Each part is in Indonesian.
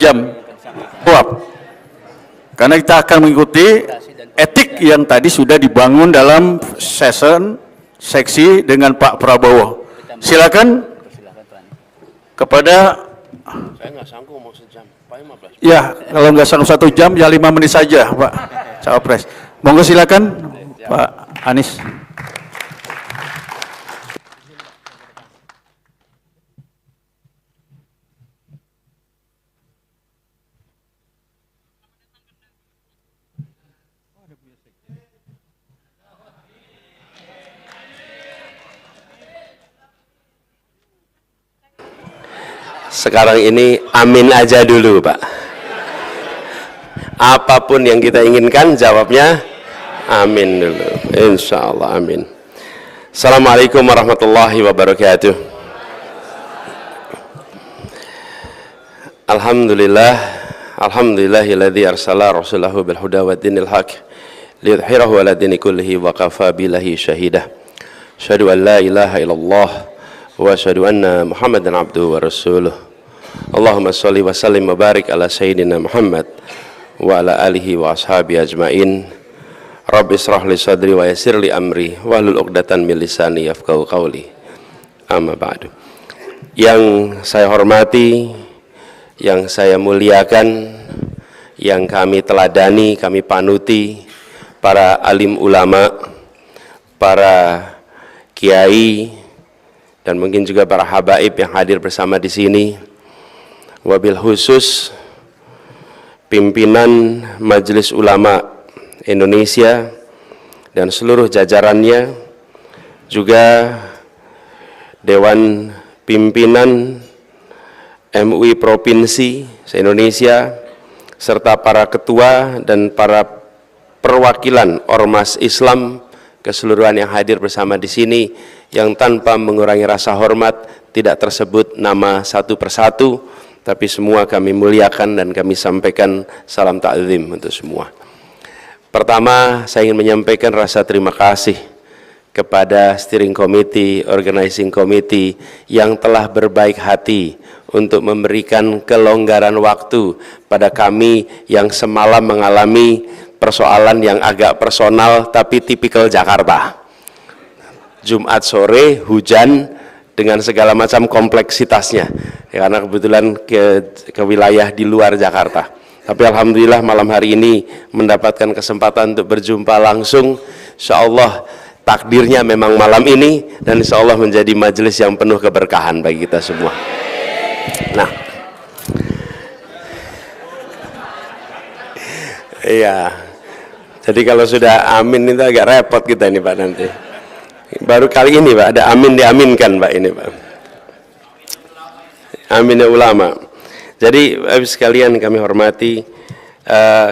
jam jawab. Karena kita akan mengikuti etik yang tadi sudah dibangun dalam seksi dengan Pak Prabowo. Silakan kepada. Saya nggak sanggup mau sejam, Pak 15. Ya, kalau nggak sanggup 1 jam ya 5 menit saja, Pak Cawapres. Monggo silakan, Pak Anies. Sekarang ini amin aja dulu, Pak. Apapun yang kita inginkan jawabnya amin dulu. Insya Allah amin. Assalamualaikum warahmatullahi wabarakatuh. Alhamdulillah, alhamdulillahilladzi arsala rasulahu bil huda wa dinil haq liyudhhirahu ala dini kullihi wa kafa billahi syahida. Asyhadu an la ilaha illallah wa asyhadu anna Muhammadan abduhu wa rasuluh. Allahumma sholli wa sallim wa barik ala sayyidina Muhammad wa ala alihi wa ashabi ajmain. Rabbi israh li sadri wa yassir li amri wahlul 'uqdatan min lisani yafqahu qawli. Amma ba'du. Yang saya hormati, yang saya muliakan, yang kami teladani, kami panuti, para alim ulama, para kiai, dan mungkin juga para habaib yang hadir bersama di sini. Wabil khusus pimpinan Majelis Ulama Indonesia dan seluruh jajarannya, juga Dewan Pimpinan MUI Provinsi se-Indonesia, serta para ketua dan para perwakilan ormas Islam keseluruhan yang hadir bersama di sini, yang tanpa mengurangi rasa hormat tidak tersebut nama satu persatu, tapi semua kami muliakan dan kami sampaikan salam ta'zim untuk semua. Pertama, saya ingin menyampaikan rasa terima kasih kepada steering committee, organizing committee yang telah berbaik hati untuk memberikan kelonggaran waktu pada kami yang semalam mengalami persoalan yang agak personal tapi tipikal Jakarta. Jumat sore hujan dengan segala macam kompleksitasnya, ya, karena kebetulan ke wilayah di luar Jakarta. Tapi alhamdulillah malam hari ini mendapatkan kesempatan untuk berjumpa langsung. Insyaallah takdirnya memang malam ini, dan insyaallah menjadi majelis yang penuh keberkahan bagi kita semua. Nah, iya. Jadi kalau sudah amin itu agak repot kita ini, Pak, nanti. Baru kali ini, Pak, ada amin diaminkan, Pak, ini, Pak. Aminnya ulama. Jadi, habis sekalian kami hormati,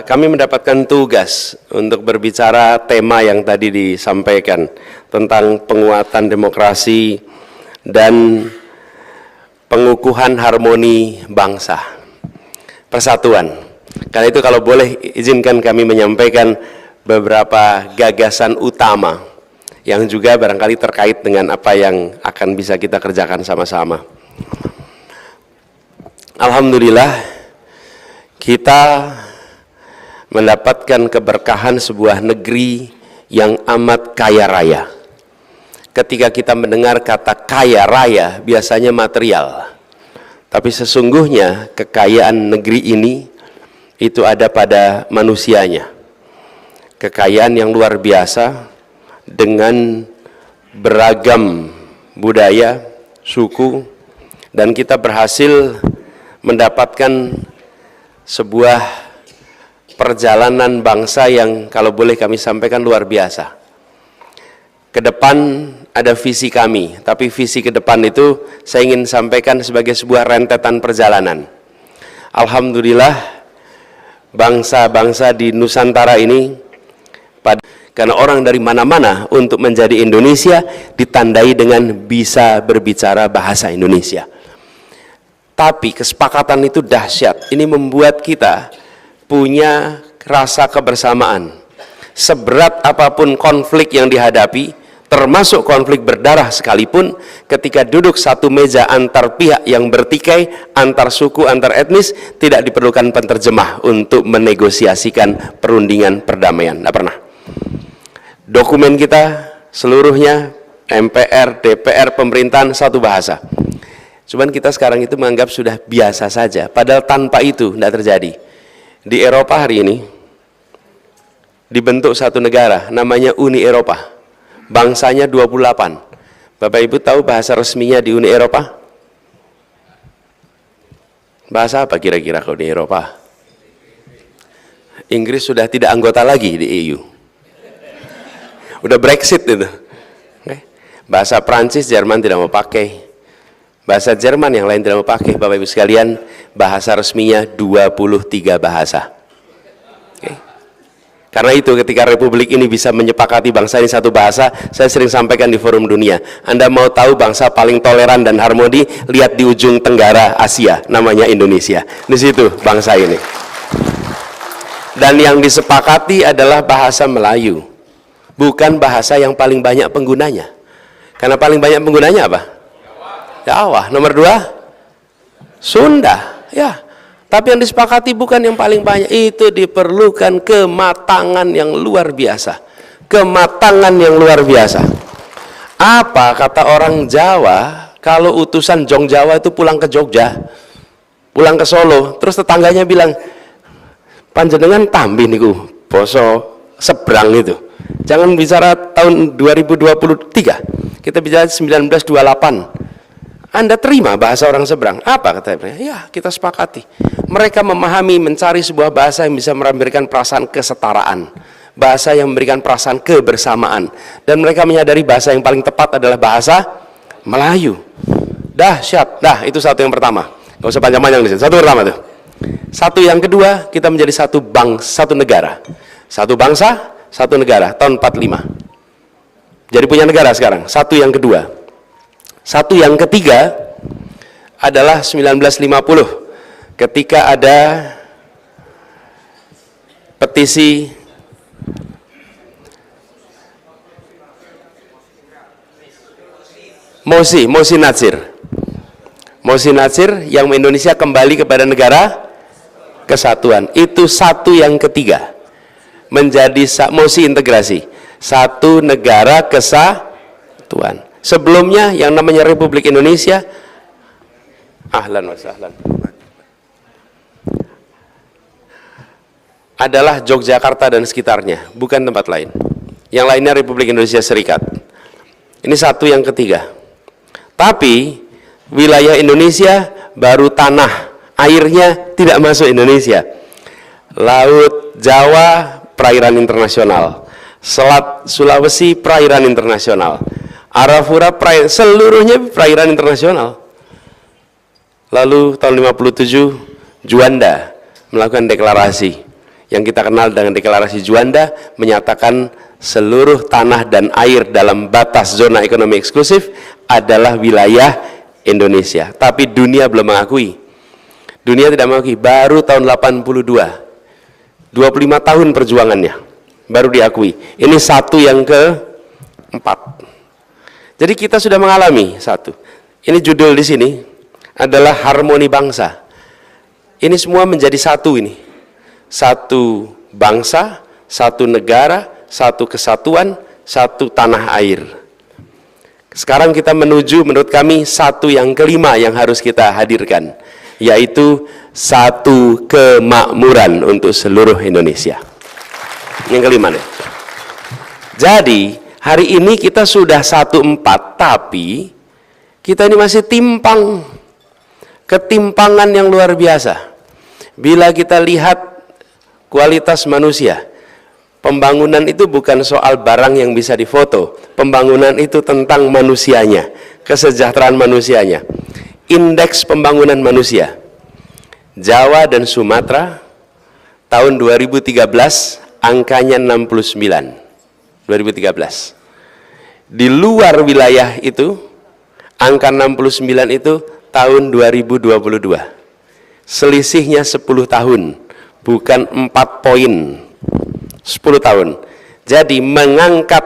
kami mendapatkan tugas untuk berbicara tema yang tadi disampaikan tentang penguatan demokrasi dan pengukuhan harmoni bangsa, persatuan. Karena itu kalau boleh izinkan kami menyampaikan beberapa gagasan utama yang juga barangkali terkait dengan apa yang akan bisa kita kerjakan sama-sama. Alhamdulillah, kita mendapatkan keberkahan sebuah negeri yang amat kaya raya. Ketika kita mendengar kata kaya raya, biasanya material. Tapi sesungguhnya kekayaan negeri ini itu ada pada manusianya. Kekayaan yang luar biasa dengan beragam budaya, suku, dan kita berhasil mendapatkan sebuah perjalanan bangsa yang kalau boleh kami sampaikan luar biasa. Ke depan ada visi kami, tapi visi ke depan itu saya ingin sampaikan sebagai sebuah rentetan perjalanan. Alhamdulillah, bangsa-bangsa di Nusantara ini, karena orang dari mana-mana untuk menjadi Indonesia ditandai dengan bisa berbicara bahasa Indonesia. Tapi kesepakatan itu dahsyat. Ini membuat kita punya rasa kebersamaan. Seberat apapun konflik yang dihadapi, termasuk konflik berdarah sekalipun, ketika duduk satu meja antar pihak yang bertikai, antar suku, antar etnis, tidak diperlukan penterjemah untuk menegosiasikan perundingan perdamaian. Tidak pernah. Dokumen kita seluruhnya, MPR, DPR, pemerintahan, satu bahasa. Cuman kita sekarang itu menganggap sudah biasa saja, padahal tanpa itu tidak terjadi. Di Eropa hari ini dibentuk satu negara, namanya Uni Eropa. Bangsanya 28. Bapak Ibu tahu bahasa resminya di Uni Eropa? Bahasa apa kira-kira kalau di Eropa? Inggris sudah tidak anggota lagi di EU. Udah Brexit itu. Bahasa Prancis, Jerman tidak mau pakai. Bahasa Jerman yang lain tidak mau pakai. Bapak Ibu sekalian, bahasa resminya 23 bahasa. Karena itu ketika Republik ini bisa menyepakati bangsa ini satu bahasa, saya sering sampaikan di forum dunia, Anda mau tahu bangsa paling toleran dan harmoni, lihat di ujung tenggara Asia, namanya Indonesia. Di situ bangsa ini. Dan yang disepakati adalah bahasa Melayu, bukan bahasa yang paling banyak penggunanya. Karena paling banyak penggunanya apa? Jawa. Nomor 2 Sunda. Ya. Tapi yang disepakati bukan yang paling banyak, itu diperlukan kematangan yang luar biasa. Kematangan yang luar biasa. Apa kata orang Jawa kalau utusan Jong Jawa itu pulang ke Jogja, pulang ke Solo, terus tetangganya bilang, panjenengan tambi niku poso seberang itu. Jangan bicara tahun 2023, kita bicara 1928. Anda terima bahasa orang seberang? Apa katanya? Ya, kita sepakati. Mereka memahami, mencari sebuah bahasa yang bisa memberikan perasaan kesetaraan, bahasa yang memberikan perasaan kebersamaan, dan mereka menyadari bahasa yang paling tepat adalah bahasa Melayu. Dahsyat. Dah, itu satu yang pertama. Gak usah panjang-panjang di sini. Satu pertama tuh. Satu yang kedua, kita menjadi satu bangsa, satu negara. Satu bangsa, satu negara. Tahun 45. Jadi punya negara sekarang. Satu yang kedua. Satu yang ketiga adalah 1950 ketika ada petisi Mosi Natsir yang Indonesia kembali kepada negara kesatuan. Itu satu yang ketiga menjadi Mosi integrasi, satu negara kesatuan. Sebelumnya yang namanya Republik Indonesia, ahlan wa sahlan, adalah Yogyakarta dan sekitarnya, bukan tempat lain. Yang lainnya Republik Indonesia Serikat. Ini satu yang ketiga. Tapi wilayah Indonesia baru tanah, airnya tidak masuk Indonesia. Laut Jawa perairan internasional, Selat Sulawesi perairan internasional, Arafura seluruhnya perairan internasional. Lalu tahun 57 Juanda melakukan deklarasi yang kita kenal dengan deklarasi Juanda, menyatakan seluruh tanah dan air dalam batas zona ekonomi eksklusif adalah wilayah Indonesia. Tapi dunia belum mengakui. Dunia tidak mengakui. Baru tahun 82, 25 tahun perjuangannya baru diakui. Ini satu yang keempat. Jadi kita sudah mengalami satu. Ini judul di sini adalah harmoni bangsa. Ini semua menjadi satu ini. Satu bangsa, satu negara, satu kesatuan, satu tanah air. Sekarang kita menuju menurut kami satu yang kelima yang harus kita hadirkan, yaitu satu kemakmuran untuk seluruh Indonesia. Yang kelima nih. Jadi hari ini kita sudah 1-4, tapi kita ini masih timpang. Ketimpangan yang luar biasa. Bila kita lihat kualitas manusia, pembangunan itu bukan soal barang yang bisa difoto. Pembangunan itu tentang manusianya, kesejahteraan manusianya. Indeks pembangunan manusia. Jawa dan Sumatera tahun 2013 angkanya 69. 2013. Di luar wilayah itu angka 69 itu tahun 2022. Selisihnya 10 tahun, bukan 4 poin. 10 tahun. Jadi mengangkat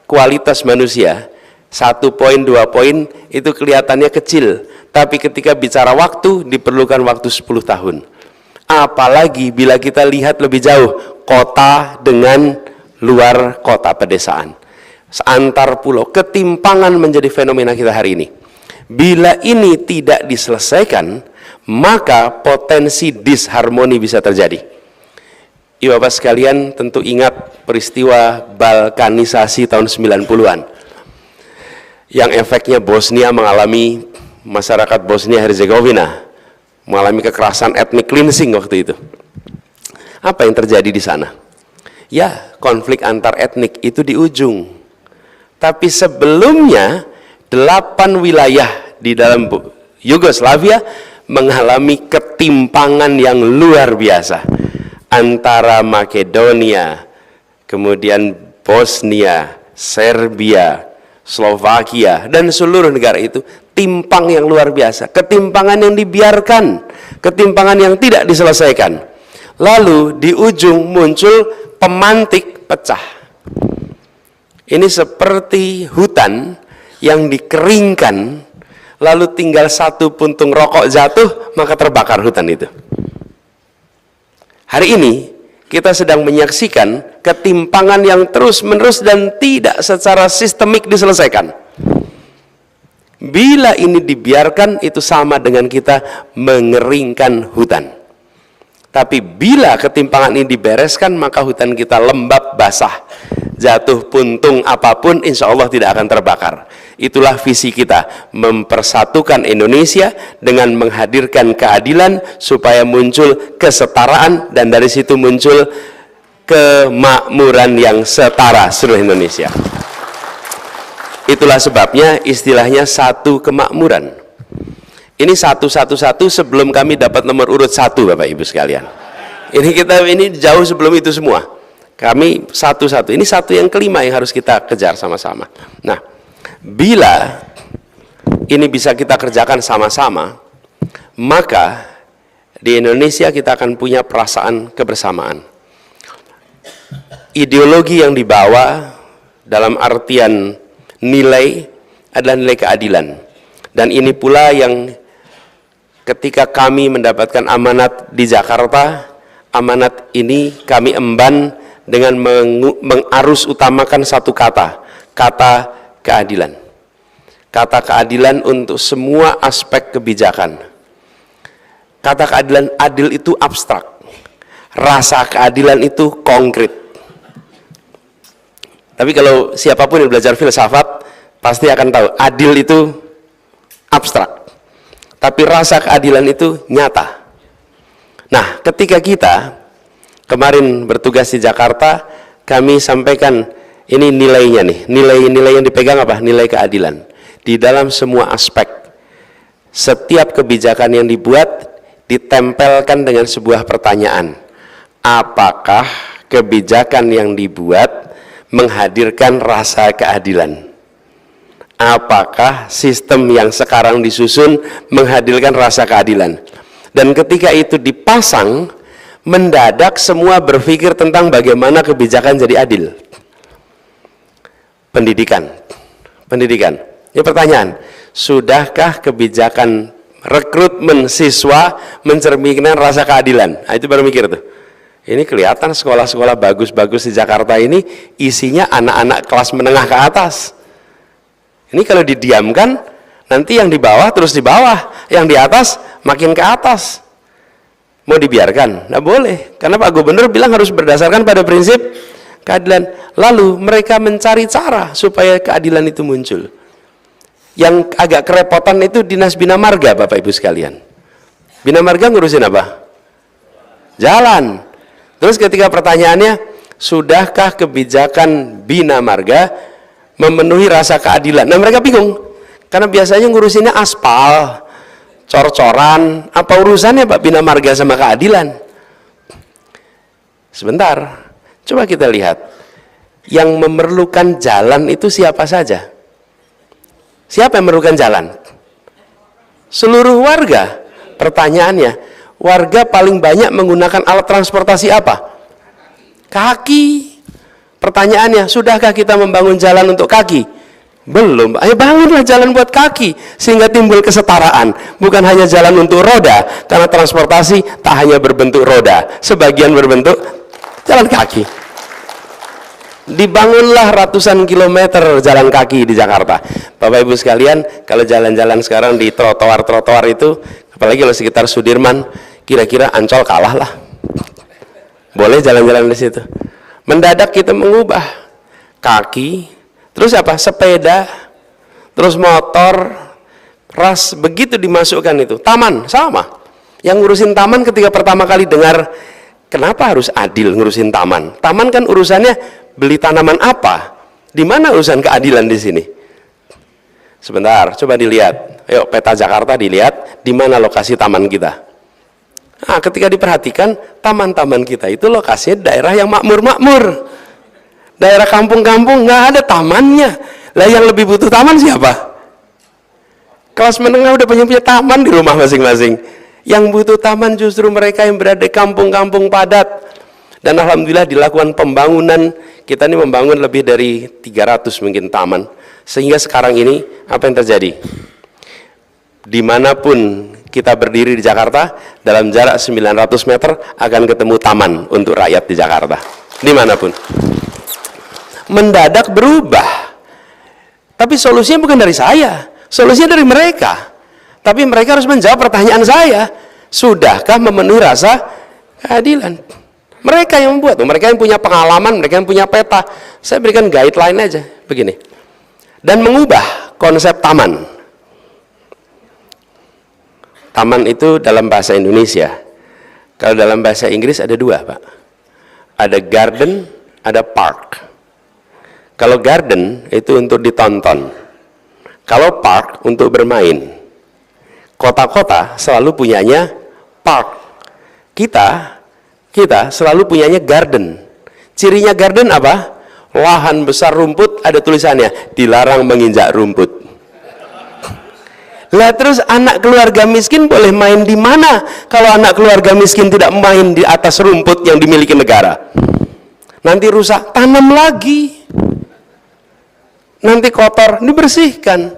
kualitas manusia, 1 poin, 2 poin itu kelihatannya kecil, tapi ketika bicara waktu diperlukan waktu 10 tahun. Apalagi bila kita lihat lebih jauh, kota dengan luar kota pedesaan, seantar pulau, ketimpangan menjadi fenomena kita hari ini. Bila ini tidak diselesaikan, maka potensi disharmoni bisa terjadi. Ibu bapak sekalian tentu ingat peristiwa balkanisasi tahun 90-an yang efeknya Bosnia mengalami, masyarakat Bosnia Herzegovina mengalami kekerasan ethnic cleansing waktu itu. Apa yang terjadi di sana? Ya, konflik antar etnik itu di ujung. Tapi sebelumnya 8 wilayah di dalam Yugoslavia mengalami ketimpangan yang luar biasa. Antara Makedonia, kemudian Bosnia, Serbia, Slovakia, dan seluruh negara itu timpang yang luar biasa, ketimpangan yang dibiarkan, ketimpangan yang tidak diselesaikan. Lalu di ujung muncul pemantik pecah. Ini seperti hutan yang dikeringkan, lalu tinggal 1 puntung rokok jatuh, maka terbakar hutan itu. Hari ini kita sedang menyaksikan ketimpangan yang terus-menerus dan tidak secara sistemik diselesaikan. Bila ini dibiarkan, itu sama dengan kita mengeringkan hutan. Tapi bila ketimpangan ini dibereskan, maka hutan kita lembab basah. Jatuh puntung apapun, insya Allah tidak akan terbakar. Itulah visi kita, mempersatukan Indonesia dengan menghadirkan keadilan supaya muncul kesetaraan, dan dari situ muncul kemakmuran yang setara seluruh Indonesia. Itulah sebabnya istilahnya satu kemakmuran. Ini satu-satu-satu sebelum kami dapat nomor urut 1, Bapak Ibu sekalian. Ini jauh sebelum itu semua. Kami satu-satu. Ini satu yang kelima yang harus kita kejar sama-sama. Nah, bila ini bisa kita kerjakan sama-sama, maka di Indonesia kita akan punya perasaan kebersamaan. Ideologi yang dibawa dalam artian nilai adalah nilai keadilan. Dan ini pula yang ketika kami mendapatkan amanat di Jakarta, amanat ini kami emban dengan mengarus utamakan satu kata keadilan. Kata keadilan untuk semua aspek kebijakan. Kata keadilan, adil itu abstrak. Rasa keadilan itu konkret. Tapi kalau siapapun yang belajar filsafat pasti akan tahu, adil itu abstrak. Tapi rasa keadilan itu nyata. Nah, ketika kita kemarin bertugas di Jakarta, kami sampaikan ini nilainya nih, nilai-nilai yang dipegang apa? Nilai keadilan. Di dalam semua aspek, setiap kebijakan yang dibuat ditempelkan dengan sebuah pertanyaan. Apakah kebijakan yang dibuat menghadirkan rasa keadilan? Apakah sistem yang sekarang disusun menghadirkan rasa keadilan? Dan ketika itu dipasang, mendadak semua berpikir tentang bagaimana kebijakan jadi adil. Pendidikan. Ini pertanyaan, sudahkah kebijakan rekrutmen siswa mencerminkan rasa keadilan? Nah, itu baru mikir tuh. Ini kelihatan sekolah-sekolah bagus-bagus di Jakarta ini isinya anak-anak kelas menengah ke atas. Ini kalau didiamkan, nanti yang di bawah terus di bawah, yang di atas makin ke atas. Mau dibiarkan? Nggak boleh, karena Pak Gubernur bilang harus berdasarkan pada prinsip keadilan. Lalu mereka mencari cara supaya keadilan itu muncul. Yang agak kerepotan itu Dinas Bina Marga, Bapak Ibu sekalian. Bina Marga ngurusin apa? Jalan. Terus ketika pertanyaannya, sudahkah kebijakan Bina Marga memenuhi rasa keadilan? Nah, mereka bingung, karena biasanya ngurusinnya aspal, cor-coran. Apa urusannya Pak Bina Marga sama keadilan? Sebentar, coba kita lihat. Yang memerlukan jalan itu siapa saja? Siapa yang memerlukan jalan? Seluruh warga. Pertanyaannya, warga paling banyak menggunakan alat transportasi apa? Kaki. Pertanyaannya, sudahkah kita membangun jalan untuk kaki? Belum. Ayo bangunlah jalan buat kaki sehingga timbul kesetaraan, bukan hanya jalan untuk roda, karena transportasi tak hanya berbentuk roda, sebagian berbentuk jalan kaki. Dibangunlah ratusan kilometer jalan kaki di Jakarta. Bapak Ibu sekalian, kalau jalan-jalan sekarang di trotoar-trotoar itu, apalagi kalau sekitar Sudirman, kira-kira Ancol kalah lah. Boleh jalan-jalan di situ. Mendadak kita mengubah kaki, terus apa? Sepeda, terus motor, ras, begitu dimasukkan itu. Taman, sama. Yang ngurusin taman ketika pertama kali dengar, kenapa harus adil ngurusin taman? Taman kan urusannya beli tanaman apa? Di mana urusan keadilan di sini? Sebentar, coba dilihat. Ayo peta Jakarta dilihat, di mana lokasi taman kita. Nah, ketika diperhatikan, taman-taman kita itu lokasinya daerah yang makmur-makmur. Daerah kampung-kampung, nggak ada tamannya. Lah yang lebih butuh taman siapa? Kelas menengah udah punya taman di rumah masing-masing. Yang butuh taman justru mereka yang berada di kampung-kampung padat. Dan alhamdulillah dilakukan pembangunan, kita ini membangun lebih dari 300 mungkin taman. Sehingga sekarang ini, apa yang terjadi? Dimanapun kita berdiri di Jakarta, dalam jarak 900 meter akan ketemu taman untuk rakyat di Jakarta. Dimanapun. Mendadak berubah. Tapi solusinya bukan dari saya, solusinya dari mereka. Tapi mereka harus menjawab pertanyaan saya, sudahkah memenuhi rasa keadilan? Mereka yang membuat, mereka yang punya pengalaman, mereka yang punya peta. Saya berikan guideline aja, begini. Dan mengubah konsep taman. Taman itu dalam bahasa Indonesia. Kalau dalam bahasa Inggris ada dua, Pak. Ada garden, ada park. Kalau garden itu untuk ditonton. Kalau park untuk bermain. Kota-kota selalu punyanya park. Kita selalu punyanya garden. Cirinya garden apa? Lahan besar rumput, ada tulisannya, dilarang menginjak rumput. Lah terus anak keluarga miskin boleh main di mana kalau anak keluarga miskin tidak main di atas rumput yang dimiliki negara? Nanti rusak, tanam lagi. Nanti kotor, dibersihkan.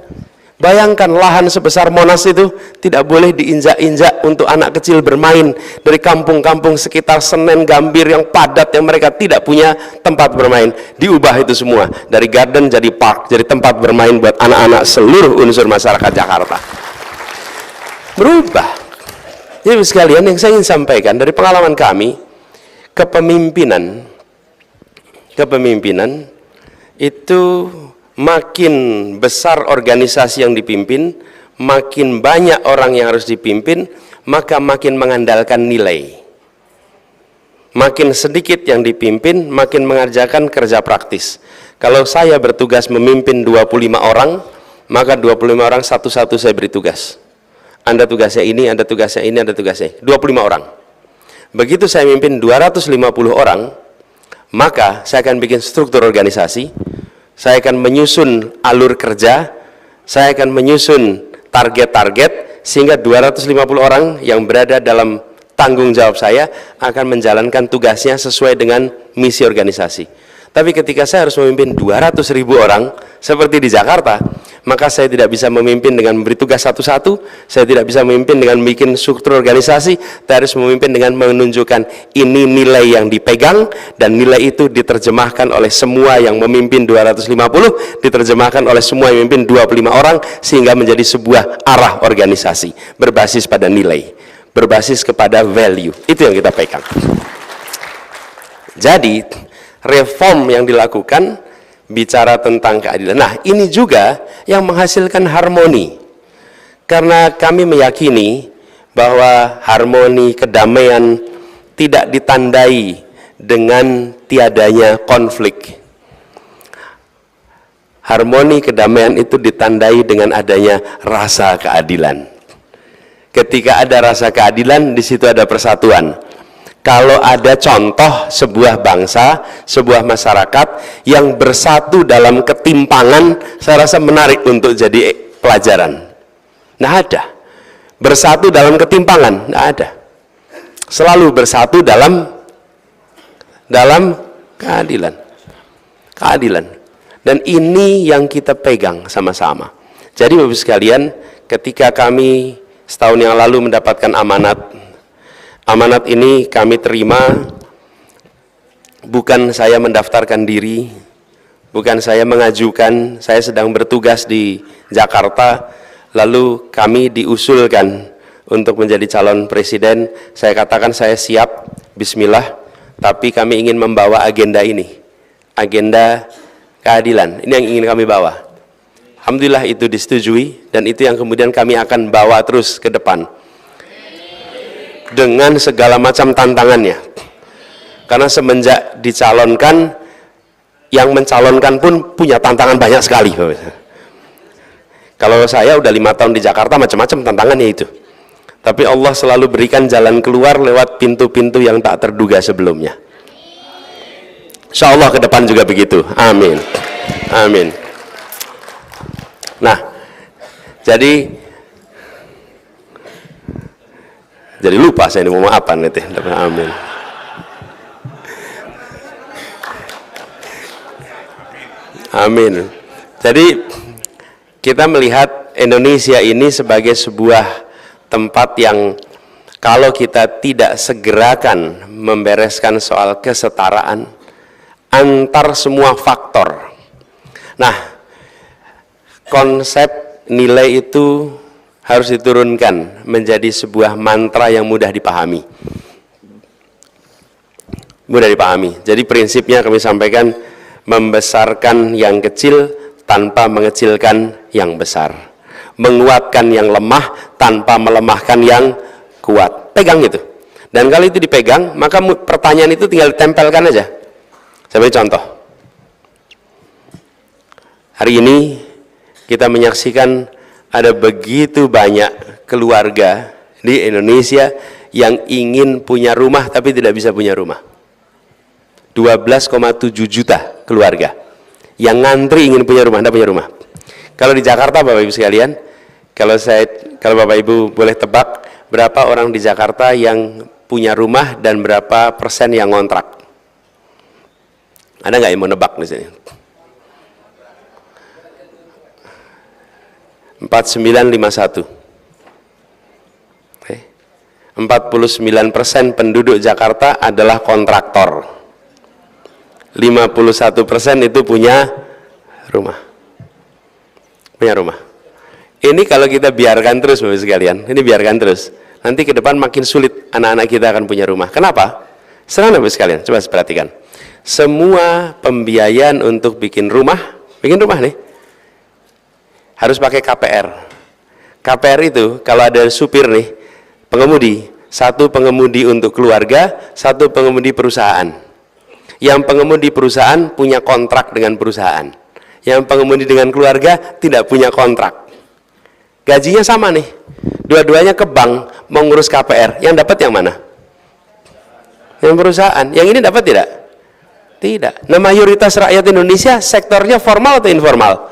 Bayangkan lahan sebesar Monas itu tidak boleh diinjak-injak untuk anak kecil bermain dari kampung-kampung sekitar Senen, Gambir yang padat yang mereka tidak punya tempat bermain. Diubah itu semua dari garden jadi park, jadi tempat bermain buat anak-anak seluruh unsur masyarakat Jakarta. Berubah. Jadi sekalian yang saya ingin sampaikan dari pengalaman kami, kepemimpinan itu makin besar organisasi yang dipimpin, makin banyak orang yang harus dipimpin, maka makin mengandalkan nilai. Makin sedikit yang dipimpin, makin mengerjakan kerja praktis. Kalau saya bertugas memimpin 25 orang, maka 25 orang satu-satu saya beri tugas. Anda tugasnya ini, Anda tugasnya ini, Anda tugasnya 25 orang. Begitu saya memimpin 250 orang, maka saya akan bikin struktur organisasi. Saya akan menyusun alur kerja, saya akan menyusun target-target, sehingga 250 orang yang berada dalam tanggung jawab saya akan menjalankan tugasnya sesuai dengan misi organisasi. Tapi ketika saya harus memimpin 200.000 orang, seperti di Jakarta, maka saya tidak bisa memimpin dengan memberi tugas satu-satu, saya tidak bisa memimpin dengan bikin struktur organisasi, saya harus memimpin dengan menunjukkan ini nilai yang dipegang, dan nilai itu diterjemahkan oleh semua yang memimpin 250, diterjemahkan oleh semua yang memimpin 25 orang, sehingga menjadi sebuah arah organisasi, berbasis pada nilai, berbasis kepada value, itu yang kita pegang. Jadi, reform yang dilakukan bicara tentang keadilan. Nah, ini juga yang menghasilkan harmoni. Karena kami meyakini bahwa harmoni, kedamaian tidak ditandai dengan tiadanya konflik. Harmoni, kedamaian itu ditandai dengan adanya rasa keadilan. Ketika ada rasa keadilan, di situ ada persatuan. Kalau ada contoh sebuah bangsa, sebuah masyarakat yang bersatu dalam ketimpangan, saya rasa menarik untuk jadi pelajaran. Nggak ada. Bersatu dalam ketimpangan, nggak ada. Selalu bersatu dalam keadilan. keadilan. Dan ini yang kita pegang sama-sama. Jadi Bapak Ibu sekalian, ketika kami setahun yang lalu mendapatkan amanat ini kami terima, bukan saya mendaftarkan diri, bukan saya mengajukan, saya sedang bertugas di Jakarta, lalu kami diusulkan untuk menjadi calon presiden. Saya katakan saya siap, bismillah, tapi kami ingin membawa agenda ini, agenda keadilan, ini yang ingin kami bawa. Alhamdulillah itu disetujui, dan itu yang kemudian kami akan bawa terus ke depan dengan segala macam tantangannya. Karena semenjak dicalonkan, yang mencalonkan pun punya tantangan banyak sekali. Kalau saya udah 5 tahun di Jakarta, macam-macam tantangannya itu. Tapi Allah selalu berikan jalan keluar lewat pintu-pintu yang tak terduga sebelumnya. Insya Allah ke depan juga begitu. Amin. Amin. Nah, jadi lupa saya ini mau apa nih. Amin. Amin. Jadi kita melihat Indonesia ini sebagai sebuah tempat yang kalau kita tidak segerakan membereskan soal kesetaraan antar semua faktor. Nah, konsep nilai itu harus diturunkan menjadi sebuah mantra yang mudah dipahami. Mudah dipahami. Jadi prinsipnya kami sampaikan, membesarkan yang kecil tanpa mengecilkan yang besar. Menguatkan yang lemah tanpa melemahkan yang kuat. Pegang itu. Dan kalau itu dipegang, maka pertanyaan itu tinggal ditempelkan aja. Saya beri contoh. Hari ini kita menyaksikan ada begitu banyak keluarga di Indonesia yang ingin punya rumah tapi tidak bisa punya rumah. 12,7 juta keluarga yang ngantri ingin punya rumah, tidak punya rumah. Kalau di Jakarta Bapak Ibu sekalian, kalau Bapak Ibu boleh tebak berapa orang di Jakarta yang punya rumah dan berapa persen yang ngontrak? Ada nggak yang mau nebak di sini? 4951. 49% penduduk Jakarta adalah kontraktor. 51% itu punya rumah. Punya rumah. Ini kalau kita biarkan terus Bapak sekalian, ini biarkan terus. Nanti ke depan makin sulit anak-anak kita akan punya rumah. Kenapa? Serang Bapak sekalian, coba perhatikan. Semua pembiayaan untuk bikin rumah nih, harus pakai KPR. KPR itu kalau ada supir nih, pengemudi, satu pengemudi untuk keluarga, satu pengemudi perusahaan. Yang pengemudi perusahaan punya kontrak dengan perusahaan. Yang pengemudi dengan keluarga tidak punya kontrak. Gajinya sama nih. Dua-duanya ke bank mau ngurus KPR. Yang dapat yang mana? Yang perusahaan. Yang ini dapat tidak? Tidak. Nah, mayoritas rakyat Indonesia sektornya formal atau informal?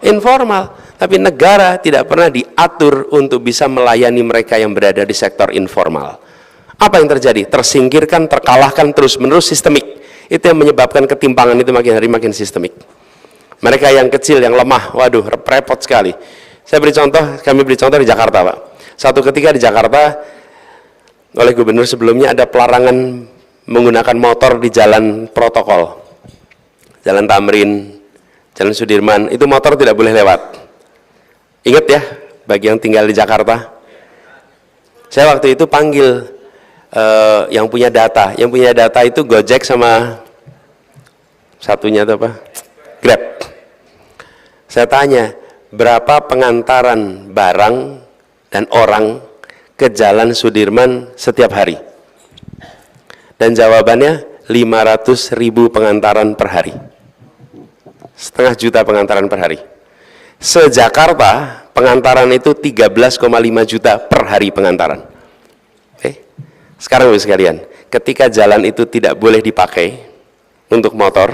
Informal. Tapi negara tidak pernah diatur untuk bisa melayani mereka yang berada di sektor informal. Apa yang terjadi? Tersingkirkan, terkalahkan terus-menerus, sistemik. Itu yang menyebabkan ketimpangan itu makin hari makin sistemik. Mereka yang kecil, yang lemah, waduh, repot sekali. Kami beri contoh di Jakarta, Pak. Satu ketika di Jakarta, oleh gubernur sebelumnya ada pelarangan menggunakan motor di jalan protokol. Jalan Tamrin, Jalan Sudirman, itu motor tidak boleh lewat. Ingat ya, bagi yang tinggal di Jakarta. Saya waktu itu panggil yang punya data. Yang punya data itu Gojek sama satunya itu apa? Grab. Saya tanya, berapa pengantaran barang dan orang ke Jalan Sudirman setiap hari? Dan jawabannya 500.000 pengantaran per hari. 0,5 juta pengantaran per hari. Se-Jakarta pengantaran itu 13,5 juta per hari pengantaran. Sekarang Bapak sekalian, ketika jalan itu tidak boleh dipakai untuk motor,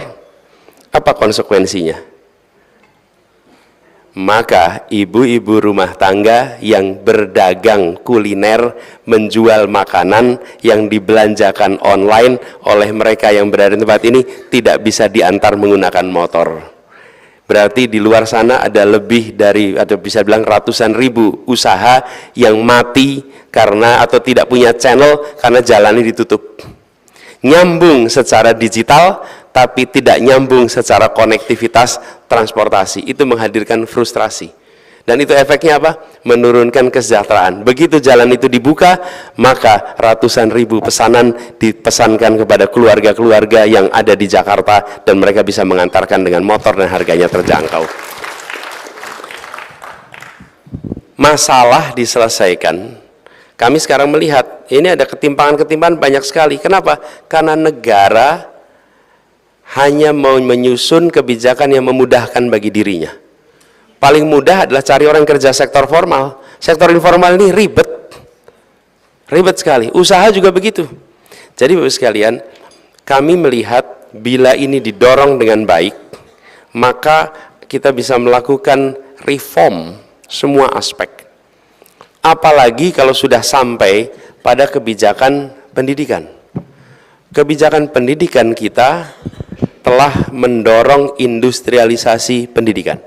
apa konsekuensinya? maka ibu-ibu rumah tangga yang berdagang kuliner, menjual makanan yang dibelanjakan online oleh mereka yang berada di tempat ini tidak bisa diantar menggunakan motor. Berarti di luar sana ada lebih dari, atau bisa bilang ratusan ribu usaha yang mati karena atau tidak punya channel karena jalannya ditutup. Nyambung secara digital tapi tidak nyambung secara konektivitas transportasi. Itu menghadirkan frustrasi. Dan itu efeknya apa? Menurunkan kesejahteraan. Begitu jalan itu dibuka, maka ratusan ribu pesanan dipesankan kepada keluarga-keluarga yang ada di Jakarta dan mereka bisa mengantarkan dengan motor dan harganya terjangkau. Masalah diselesaikan. Kami sekarang melihat ini ada ketimpangan-ketimpangan banyak sekali. Kenapa? Karena negara hanya mau menyusun kebijakan yang memudahkan bagi dirinya. Paling mudah adalah cari orang kerja sektor formal. Sektor informal ini ribet sekali. Usaha juga begitu. Jadi Bapak sekalian, kami melihat bila ini didorong dengan baik, maka kita bisa melakukan reform semua aspek. Apalagi kalau sudah sampai pada kebijakan pendidikan. Kebijakan pendidikan kita telah mendorong industrialisasi pendidikan,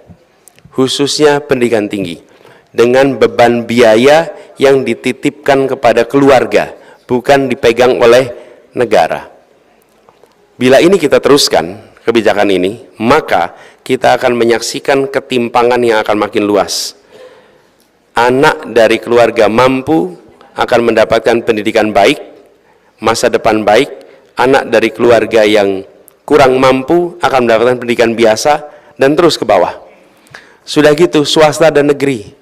khususnya pendidikan tinggi, dengan beban biaya yang dititipkan kepada keluarga, bukan dipegang oleh negara. Bila ini kita teruskan, kebijakan ini, maka kita akan menyaksikan ketimpangan yang akan makin luas. Anak dari keluarga mampu akan mendapatkan pendidikan baik, masa depan baik. Anak dari keluarga yang kurang mampu akan mendapatkan pendidikan biasa dan terus ke bawah. Sudah gitu swasta dan negeri.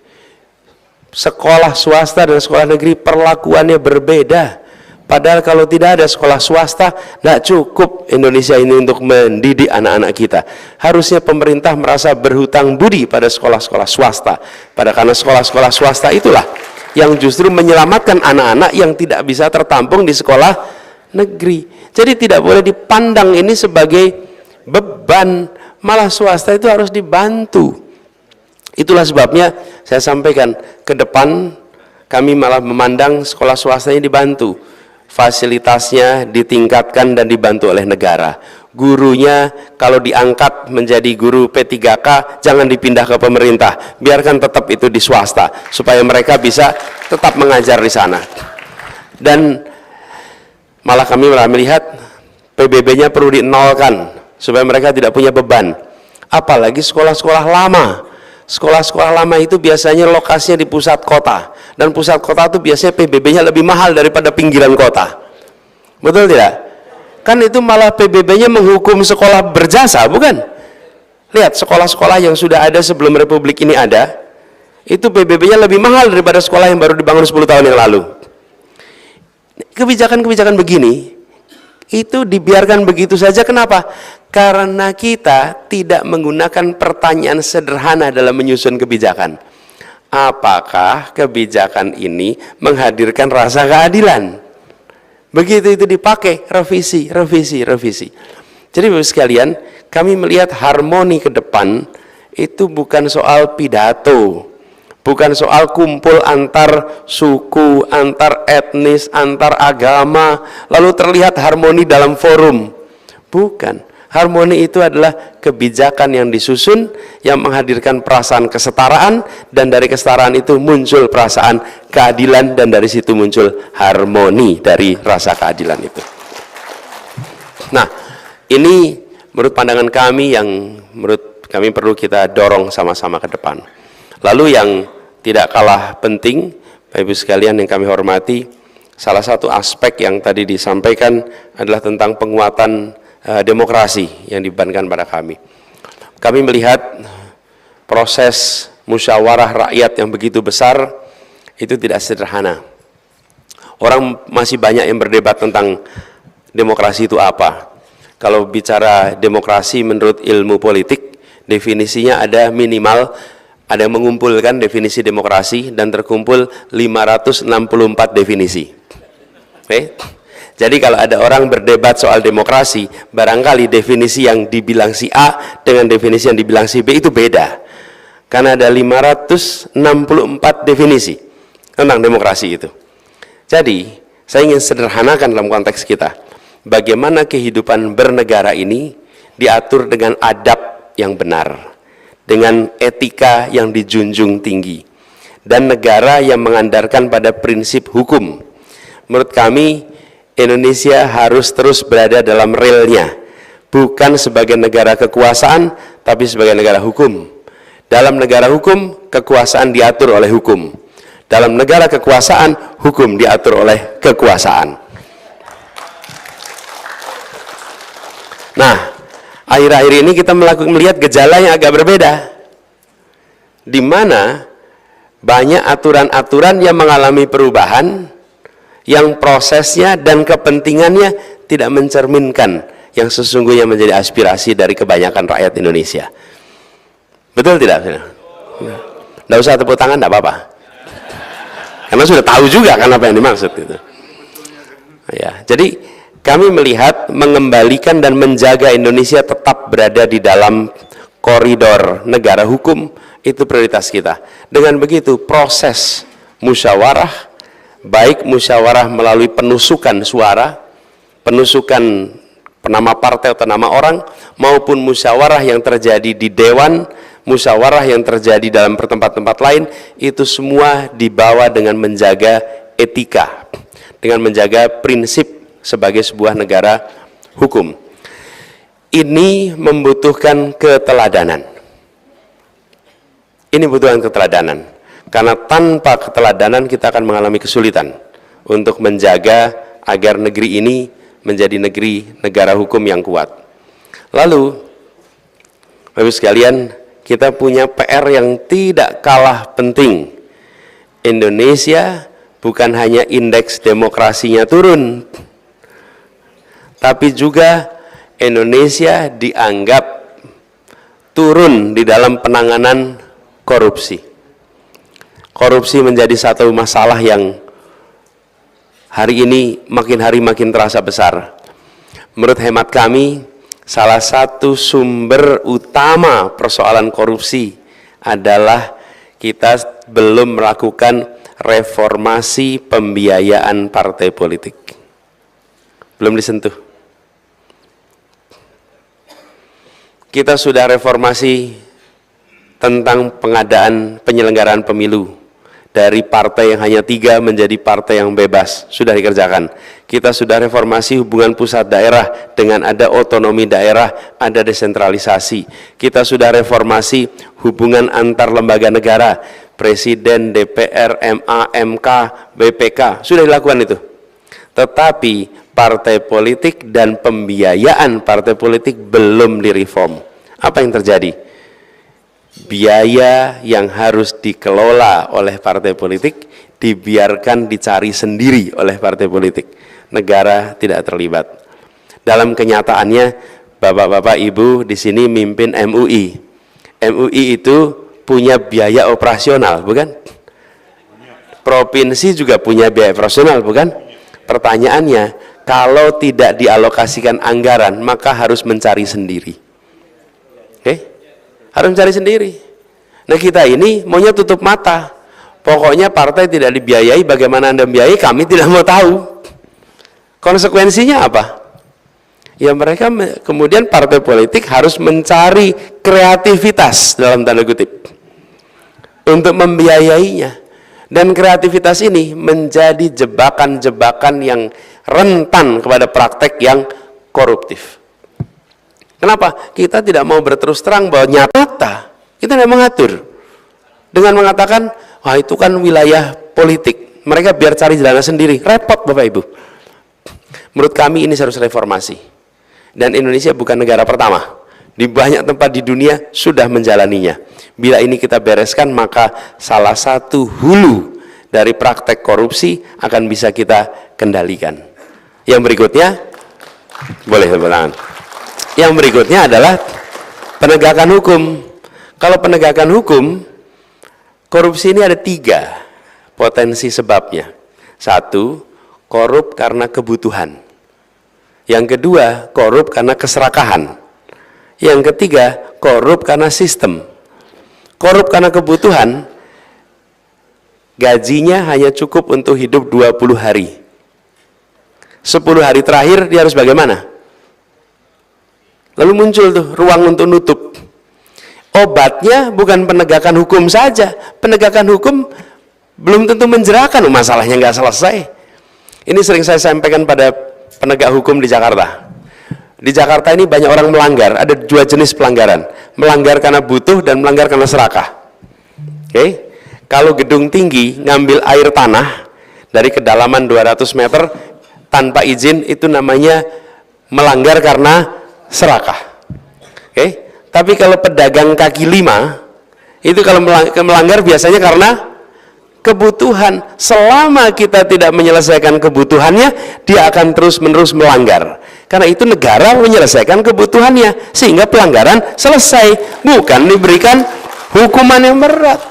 Sekolah swasta dan sekolah negeri perlakuannya berbeda. Padahal kalau tidak ada sekolah swasta, tidak cukup Indonesia ini untuk mendidik anak-anak kita. Harusnya pemerintah merasa berhutang budi pada sekolah-sekolah swasta. Karena sekolah-sekolah swasta itulah yang justru menyelamatkan anak-anak yang tidak bisa tertampung di sekolah negeri. Jadi tidak boleh dipandang ini sebagai beban, malah swasta itu harus dibantu. Itulah sebabnya saya sampaikan ke depan kami malah memandang sekolah swasta ini dibantu. Fasilitasnya ditingkatkan dan dibantu oleh negara. Gurunya kalau diangkat menjadi guru P3K jangan dipindah ke pemerintah, biarkan tetap itu di swasta supaya mereka bisa tetap mengajar di sana. Dan malah kami melihat PBB-nya perlu dinolkan supaya mereka tidak punya beban. Apalagi sekolah-sekolah lama. Sekolah-sekolah lama itu biasanya lokasinya di pusat kota, dan pusat kota itu biasanya PBB-nya lebih mahal daripada pinggiran kota. Betul tidak? Kan itu malah PBB-nya menghukum sekolah berjasa, bukan? Lihat sekolah-sekolah yang sudah ada sebelum Republik ini ada, itu PBB-nya lebih mahal daripada sekolah yang baru dibangun 10 tahun yang lalu. Kebijakan-kebijakan begini itu dibiarkan begitu saja. Kenapa? Karena kita tidak menggunakan pertanyaan sederhana dalam menyusun kebijakan. Apakah kebijakan ini menghadirkan rasa keadilan? Begitu itu dipakai, revisi. Jadi Bapak sekalian, kami melihat harmoni ke depan itu bukan soal pidato, bukan soal kumpul antar suku, antar etnis, antar agama, lalu terlihat harmoni dalam forum. Bukan. Harmoni itu adalah kebijakan yang disusun yang menghadirkan perasaan kesetaraan, dan dari kesetaraan itu muncul perasaan keadilan, dan dari situ muncul harmoni dari rasa keadilan itu. Nah, ini menurut pandangan kami yang menurut kami perlu kita dorong sama-sama ke depan. Lalu yang tidak kalah penting, Bapak Ibu sekalian yang kami hormati, salah satu aspek yang tadi disampaikan adalah tentang penguatan demokrasi yang dibebankan pada kami. Kami melihat proses musyawarah rakyat yang begitu besar itu tidak sederhana. Orang masih banyak yang berdebat tentang demokrasi itu apa. Kalau bicara demokrasi menurut ilmu politik, definisinya ada minimal, ada yang mengumpulkan definisi demokrasi dan terkumpul 564 definisi. Oke? Jadi kalau ada orang berdebat soal demokrasi, barangkali definisi yang dibilang si A dengan definisi yang dibilang si B itu beda. karena ada 564 definisi tentang demokrasi itu. Jadi, saya ingin sederhanakan dalam konteks kita. Bagaimana kehidupan bernegara ini diatur dengan adab yang benar, dengan etika yang dijunjung tinggi, dan negara yang mengandalkan pada prinsip hukum. Menurut kami, Indonesia harus terus berada dalam relnya, bukan sebagai negara kekuasaan, tapi sebagai negara hukum. Dalam negara hukum, kekuasaan diatur oleh hukum. Dalam negara kekuasaan, hukum diatur oleh kekuasaan. Nah, akhir-akhir ini kita melihat gejala yang agak berbeda, di mana banyak aturan-aturan yang mengalami perubahan, yang prosesnya dan kepentingannya tidak mencerminkan yang sesungguhnya menjadi aspirasi dari kebanyakan rakyat Indonesia. Betul tidak? Tidak usah tepuk tangan, tidak apa-apa. Karena sudah tahu juga kan apa yang dimaksud itu. Ya, jadi kami melihat mengembalikan dan menjaga Indonesia tetap berada di dalam koridor negara hukum, itu prioritas kita. Dengan begitu, proses musyawarah, baik musyawarah melalui penusukan suara, penusukan nama partai atau nama orang, maupun musyawarah yang terjadi di dewan, musyawarah yang terjadi dalam tempat-tempat lain, itu semua dibawa dengan menjaga etika, dengan menjaga prinsip sebagai sebuah negara hukum. Ini membutuhkan keteladanan. Ini membutuhkan keteladanan. Karena tanpa keteladanan kita akan mengalami kesulitan untuk menjaga agar negeri ini menjadi negara hukum yang kuat. Lalu, Bapak sekalian, kita punya PR yang tidak kalah penting. Indonesia bukan hanya indeks demokrasinya turun, tapi juga Indonesia dianggap turun di dalam penanganan korupsi. Korupsi menjadi satu masalah yang hari ini makin hari makin terasa besar. Menurut hemat kami, salah satu sumber utama persoalan korupsi adalah kita belum melakukan reformasi pembiayaan partai politik. Belum disentuh. Kita sudah reformasi tentang pengadaan penyelenggaraan pemilu. Dari partai yang hanya 3 menjadi partai yang bebas, sudah dikerjakan. Kita sudah reformasi hubungan pusat daerah dengan ada otonomi daerah, ada desentralisasi. Kita sudah reformasi hubungan antar lembaga negara, Presiden, DPR, MA, MK, BPK, sudah dilakukan itu. Tetapi partai politik dan pembiayaan partai politik belum direform. Apa yang terjadi? Biaya yang harus dikelola oleh partai politik dibiarkan dicari sendiri oleh partai politik. Negara tidak terlibat. Dalam kenyataannya, Bapak-bapak Ibu di sini mimpin MUI. MUI itu punya biaya operasional, bukan? Provinsi juga punya biaya operasional, bukan? Pertanyaannya, kalau tidak dialokasikan anggaran, maka harus mencari sendiri. Oke? Harus mencari sendiri. Nah, kita ini maunya tutup mata. Pokoknya partai tidak dibiayai, bagaimana Anda membiayai, kami tidak mau tahu. Konsekuensinya apa? Ya mereka kemudian partai politik harus mencari kreativitas dalam tanda kutip untuk membiayainya. Dan kreativitas ini menjadi jebakan-jebakan yang rentan kepada praktek yang koruptif. Kenapa? Kita tidak mau berterus terang bahwa nyata kita tidak mengatur dengan mengatakan, wah itu kan wilayah politik, mereka biar cari jalan sendiri. Repot Bapak Ibu. Menurut kami ini harus reformasi. Dan Indonesia bukan negara pertama. Di banyak tempat di dunia sudah menjalaninya. Bila ini kita bereskan, maka salah satu hulu dari praktek korupsi akan bisa kita kendalikan. Yang berikutnya, boleh tepuk tangan. Yang berikutnya adalah penegakan hukum. Kalau penegakan hukum, korupsi ini ada 3 potensi sebabnya. 1, korup karena kebutuhan. Yang kedua, korup karena keserakahan. Yang ketiga, korup karena sistem. Korup karena kebutuhan, gajinya hanya cukup untuk hidup 20 hari. 10 hari terakhir dia harus bagaimana? Lalu muncul tuh ruang untuk nutup. Obatnya bukan penegakan hukum saja. Penegakan hukum belum tentu menjerahkan, masalahnya nggak selesai. Ini sering saya sampaikan pada penegak hukum di Jakarta. Di Jakarta ini banyak orang melanggar, ada 2 jenis pelanggaran. Melanggar karena butuh dan melanggar karena serakah. Oke? Kalau gedung tinggi ngambil air tanah dari kedalaman 200 meter tanpa izin, itu namanya melanggar karena serakah. Oke? Tapi kalau pedagang kaki 5, itu kalau melanggar biasanya karena kebutuhan. Selama kita tidak menyelesaikan kebutuhannya, dia akan terus-menerus melanggar. Karena itu negara menyelesaikan kebutuhannya sehingga pelanggaran selesai, bukan diberikan hukuman yang berat.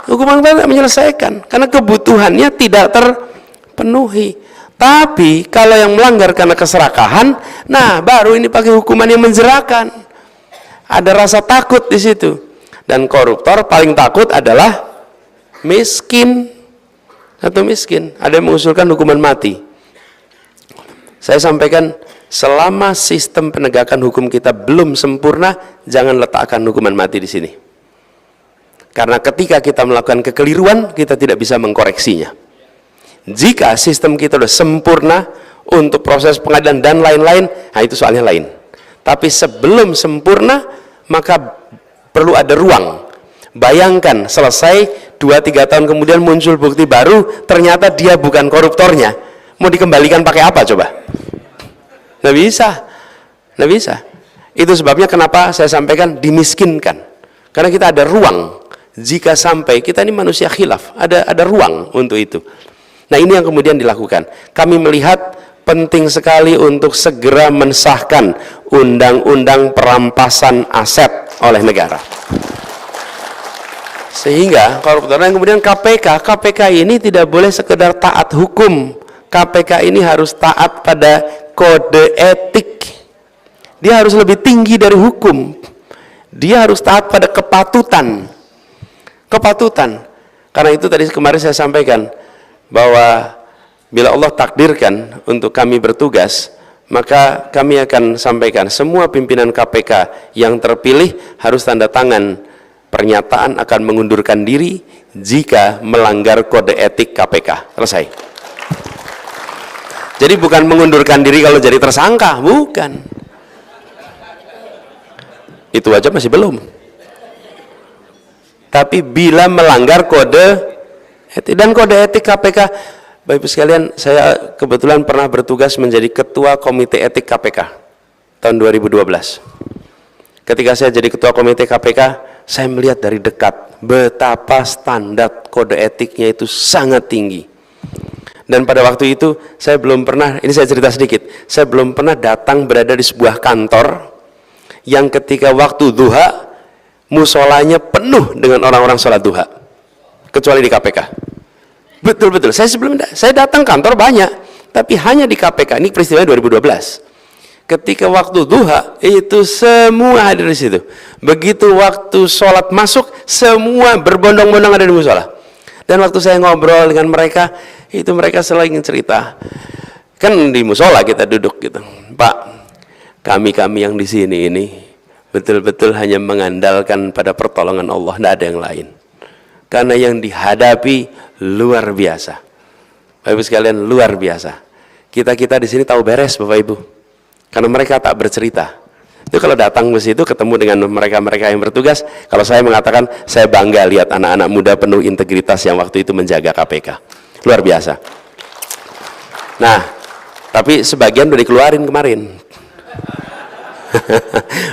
Hukuman berat menyelesaikan karena kebutuhannya tidak terpenuhi. Tapi kalau yang melanggar karena keserakahan, nah baru ini pakai hukuman yang menjerahkan. Ada rasa takut di situ. Dan koruptor paling takut adalah miskin atau miskin. Ada yang mengusulkan hukuman mati. Saya sampaikan, selama sistem penegakan hukum kita belum sempurna, jangan letakkan hukuman mati di sini. Karena ketika kita melakukan kekeliruan, kita tidak bisa mengkoreksinya. Jika sistem kita sudah sempurna untuk proses pengadilan dan lain-lain, nah itu soalnya lain. Tapi sebelum sempurna, maka perlu ada ruang. Bayangkan selesai 2-3 tahun kemudian muncul bukti baru, ternyata dia bukan koruptornya. Mau dikembalikan pakai apa coba? Nggak bisa. Nggak bisa. Itu sebabnya kenapa saya sampaikan dimiskinkan. Karena kita ada ruang. Jika sampai, kita ini manusia khilaf, ada ruang untuk itu. Nah ini yang kemudian dilakukan. Kami melihat penting sekali untuk segera mensahkan undang-undang perampasan aset oleh negara. Sehingga koruptor yang kemudian KPK ini tidak boleh sekedar taat hukum. KPK ini harus taat pada kode etik. Dia harus lebih tinggi dari hukum. Dia harus taat pada kepatutan. Karena itu tadi kemarin saya sampaikan bahwa bila Allah takdirkan untuk kami bertugas, maka kami akan sampaikan semua pimpinan KPK yang terpilih harus tanda tangan pernyataan akan mengundurkan diri jika melanggar kode etik KPK. Selesai. Jadi bukan mengundurkan diri kalau jadi tersangka, bukan. Itu aja masih belum. Tapi bila melanggar kode etik, dan kode etik KPK, Bapak Ibu sekalian, saya kebetulan pernah bertugas menjadi ketua komite etik KPK tahun 2012. Ketika saya jadi ketua komite KPK, saya melihat dari dekat betapa standar kode etiknya itu sangat tinggi. Dan pada waktu itu saya belum pernah, ini saya cerita sedikit, saya belum pernah datang berada di sebuah kantor yang ketika waktu duha musolanya penuh dengan orang-orang sholat duha, kecuali di KPK. Betul-betul, saya datang kantor banyak, tapi hanya di KPK. Ini peristiwa 2012. Ketika waktu duha itu semua hadir di situ. Begitu waktu sholat masuk, semua berbondong-bondong ada di musola. Dan waktu saya ngobrol dengan mereka, itu mereka selalu cerita. Kan di musola kita duduk gitu, Pak, kami yang di sini ini betul-betul hanya mengandalkan pada pertolongan Allah, tidak ada yang lain. Karena yang dihadapi luar biasa. Bapak Ibu sekalian, luar biasa. Kita di sini tahu beres, Bapak Ibu. Karena mereka tak bercerita. Itu kalau datang ke situ ketemu dengan mereka-mereka yang bertugas, kalau saya mengatakan saya bangga lihat anak-anak muda penuh integritas yang waktu itu menjaga KPK. Luar biasa. Nah, tapi sebagian udah dikeluarin kemarin.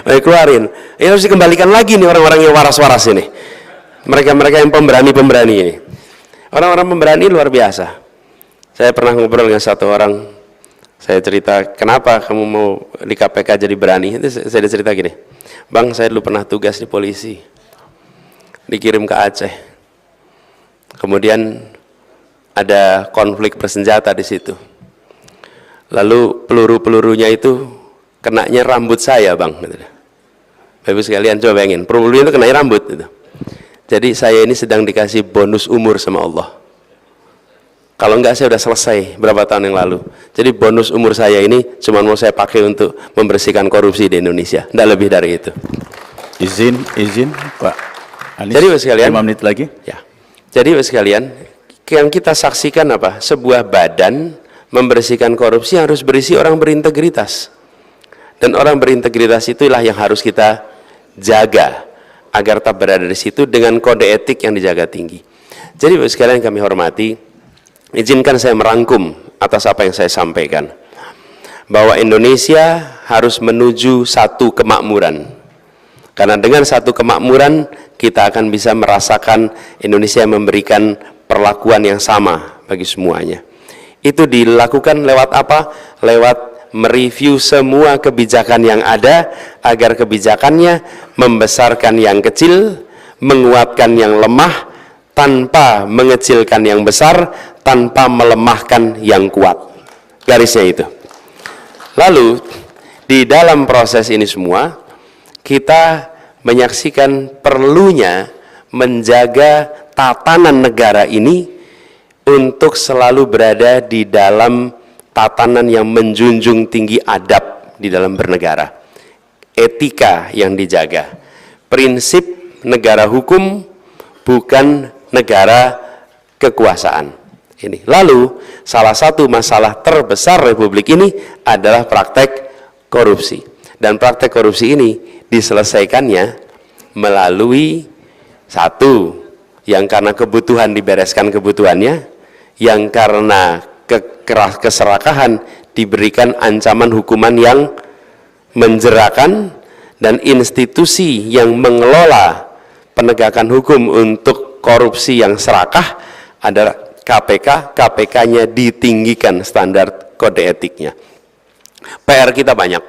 Keluarin. Ini harus dikembalikan lagi nih orang-orang yang waras-waras ini. Mereka-mereka yang pemberani-pemberani ini. Orang-orang pemberani luar biasa. Saya pernah ngobrol dengan satu orang. Saya cerita, kenapa kamu mau di KPK jadi berani? Itu saya cerita gini, Bang, saya dulu pernah tugas di polisi, dikirim ke Aceh. Kemudian ada konflik bersenjata di situ. Lalu peluru-pelurunya itu kenanya rambut saya, Bang. Bapak Ibu sekalian, coba bayangin, peluru itu kenanya rambut. Gitu. Jadi saya ini sedang dikasih bonus umur sama Allah. Kalau enggak saya udah selesai berapa tahun yang lalu. Jadi bonus umur saya ini cuma mau saya pakai untuk membersihkan korupsi di Indonesia. Tidak lebih dari itu. Izin Pak Anies. Jadi Bapak sekalian, 5 menit lagi. Ya. Jadi Bapak sekalian, yang kita saksikan apa? Sebuah badan membersihkan korupsi yang harus berisi orang berintegritas. Dan orang berintegritas itulah yang harus kita jaga agar tak berada di situ dengan kode etik yang dijaga tinggi. Jadi Bapak sekalian kami hormati, izinkan saya merangkum atas apa yang saya sampaikan. Bahwa Indonesia harus menuju satu kemakmuran. Karena dengan satu kemakmuran kita akan bisa merasakan Indonesia memberikan perlakuan yang sama bagi semuanya. Itu dilakukan lewat apa? Lewat mereview semua kebijakan yang ada agar kebijakannya membesarkan yang kecil, menguatkan yang lemah, tanpa mengecilkan yang besar, tanpa melemahkan yang kuat. Garisnya itu. Lalu di dalam proses ini semua kita menyaksikan perlunya menjaga tatanan negara ini untuk selalu berada di dalam tatanan yang menjunjung tinggi adab di dalam bernegara, etika yang dijaga, prinsip negara hukum bukan negara kekuasaan. Ini. Lalu salah satu masalah terbesar Republik ini adalah praktek korupsi, dan praktek korupsi ini diselesaikannya melalui satu, yang karena kebutuhan dibereskan kebutuhannya, yang karena keserakahan diberikan ancaman hukuman yang menjerakan, dan institusi yang mengelola penegakan hukum untuk korupsi yang serakah adalah KPK. KPK-nya ditinggikan standar kode etiknya. PR kita banyak.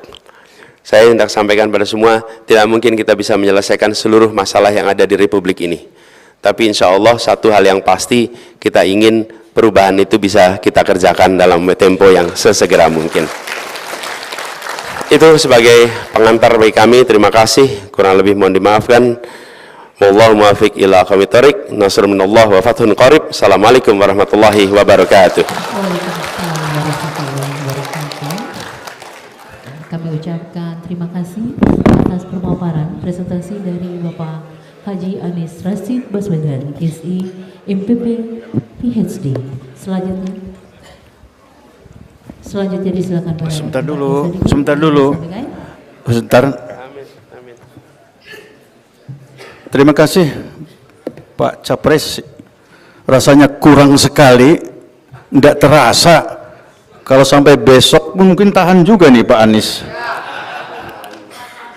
Saya hendak sampaikan pada semua, tidak mungkin kita bisa menyelesaikan seluruh masalah yang ada di Republik ini. Tapi insya Allah satu hal yang pasti, kita ingin perubahan itu bisa kita kerjakan dalam tempo yang sesegera mungkin. Itu sebagai pengantar bagi kami. Terima kasih. Kurang lebih mohon dimaafkan. Wallahu muwaffiq ila aqwamit thoriq. Nasrun minallah wa fathun qarib. Assalamualaikum warahmatullahi wabarakatuh. Waalaikumsalam warahmatullahi wabarakatuh. Kami ucapkan terima kasih atas pemaparan presentasi dari Bapak Haji Anies Rashid Baswedan, SI, MPP, PhD. Selanjutnya disilakan Pak. Sebentar dulu. Terima kasih Pak Capres. Rasanya kurang sekali, tidak terasa. Kalau sampai besok mungkin tahan juga nih Pak Anies.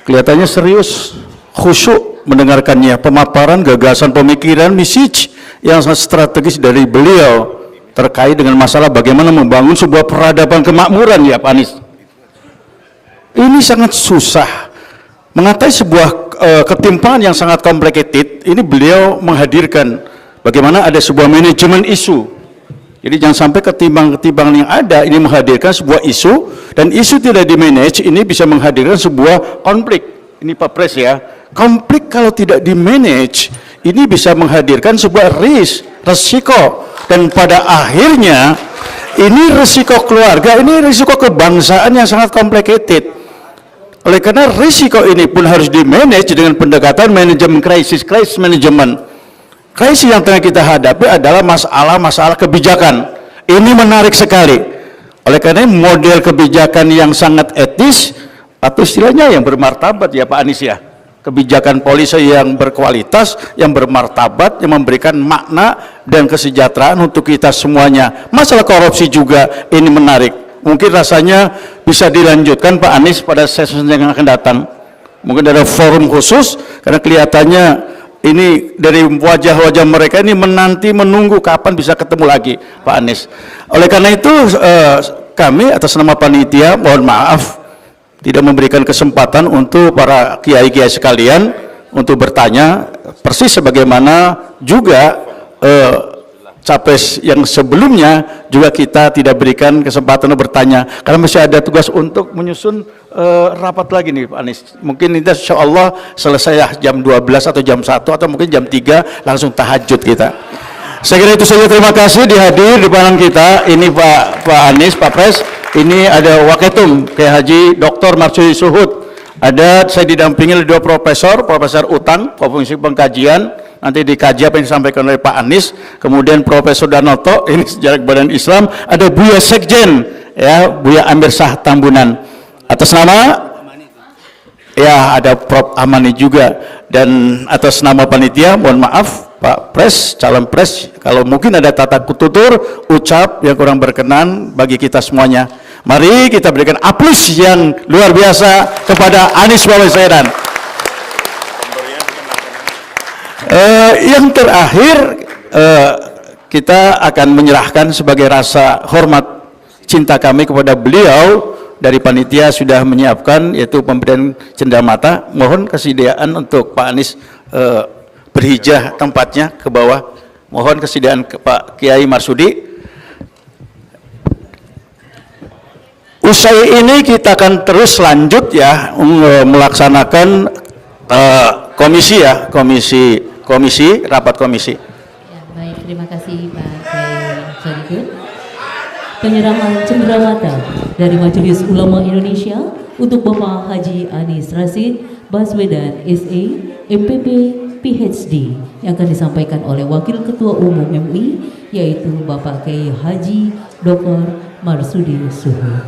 Kelihatannya serius, khusyuk mendengarkannya, pemaparan, gagasan, pemikiran, message yang sangat strategis dari beliau terkait dengan masalah bagaimana membangun sebuah peradaban kemakmuran ya Pak Anies. Ini sangat susah mengatai sebuah ketimpangan yang sangat complicated. Ini beliau menghadirkan bagaimana ada sebuah manajemen isu. Jadi jangan sampai ketimbang-ketimbang yang ada ini menghadirkan sebuah isu, dan isu tidak di-manage, ini bisa menghadirkan sebuah konflik. Ini Pak Pres ya, konflik kalau tidak di-manage ini bisa menghadirkan sebuah resiko, dan pada akhirnya ini resiko keluarga, ini resiko kebangsaan yang sangat complicated. Oleh karena risiko ini pun harus di-manage dengan pendekatan manajemen krisis management. Krisis yang tengah kita hadapi adalah masalah kebijakan. Ini menarik sekali. Oleh karena model kebijakan yang sangat etis, atau istilahnya yang bermartabat ya Pak Anies ya. Kebijakan polisi yang berkualitas, yang bermartabat, yang memberikan makna dan kesejahteraan untuk kita semuanya. Masalah korupsi juga ini menarik. Mungkin rasanya bisa dilanjutkan Pak Anies pada sesi yang akan datang. Mungkin ada forum khusus, karena kelihatannya ini dari wajah-wajah mereka ini menunggu kapan bisa ketemu lagi Pak Anies. Oleh karena itu kami atas nama panitia mohon maaf tidak memberikan kesempatan untuk para kiai-kiai sekalian untuk bertanya persis sebagaimana juga capres yang sebelumnya juga kita tidak berikan kesempatan untuk bertanya karena masih ada tugas untuk menyusun rapat lagi nih Pak Anies. Mungkin ini insya Allah selesai ya jam 12 atau jam 1 atau mungkin jam 3 langsung tahajud kita. Saya kira itu saja, terima kasih dihadir di depan kita. Ini Pak Anies, Pak Pres, ini ada Waketum Kiai Haji Dr. Marsudi Suhud. Ada saya didampingi oleh dua profesor, Profesor Utang, Komisi Pengkajian, nanti dikaji apa yang disampaikan oleh Pak Anies, kemudian Profesor Danoto, ini sejarah badan Islam, ada Buya Sekjen, ya Buya Amir Shah Tambunan. Atas nama ya ada Prof Amani juga, dan atas nama panitia mohon maaf Pak Pres, calon Pres, kalau mungkin ada tata tutur ucap yang kurang berkenan bagi kita semuanya. Mari kita berikan aplaus yang luar biasa kepada Anies Baswedan. Yang terakhir kita akan menyerahkan sebagai rasa hormat cinta kami kepada beliau. Dari panitia sudah menyiapkan yaitu pemberian cenderamata. Mohon kesediaan untuk Pak Anies berhijrah tempatnya ke bawah. Mohon kesediaan ke Pak Kiai Marsudi. Usai ini kita akan terus lanjut ya melaksanakan rapat komisi. Ya, baik, terima kasih Pak Kiai Sadikin. Penyerahan cenderamata dari Majelis Ulama Indonesia untuk Bapak Haji Anies Rashid Baswedan SE MPP PhD yang akan disampaikan oleh Wakil Ketua Umum MUI yaitu Bapak Kiai Haji Dr. Marsudi Suhud,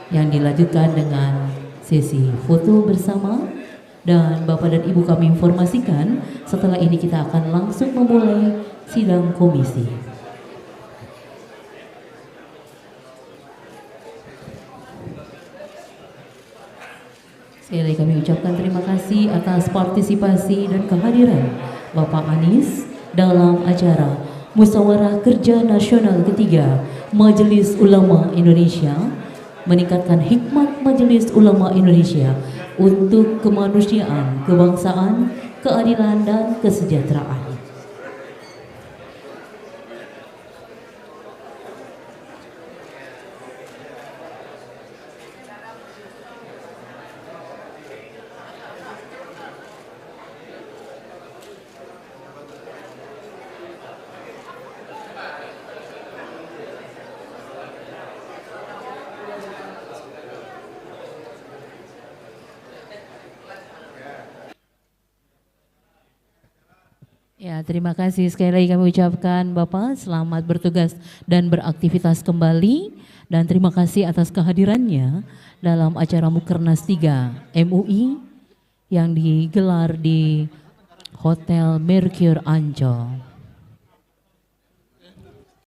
yang dilanjutkan dengan sesi foto bersama. Dan Bapak dan Ibu kami informasikan setelah ini kita akan langsung memulai sidang komisi. Sekali lagi kami ucapkan terima kasih atas partisipasi dan kehadiran Bapak Anies dalam acara Musyawarah Kerja Nasional ketiga Majelis Ulama Indonesia, meningkatkan hikmat Majelis Ulama Indonesia untuk kemanusiaan, kebangsaan, keadilan, dan kesejahteraan. Ya, terima kasih sekali lagi kami ucapkan Bapak selamat bertugas dan beraktivitas kembali, dan terima kasih atas kehadirannya dalam acara Mukernas 3 MUI yang digelar di Hotel Mercure Ancol.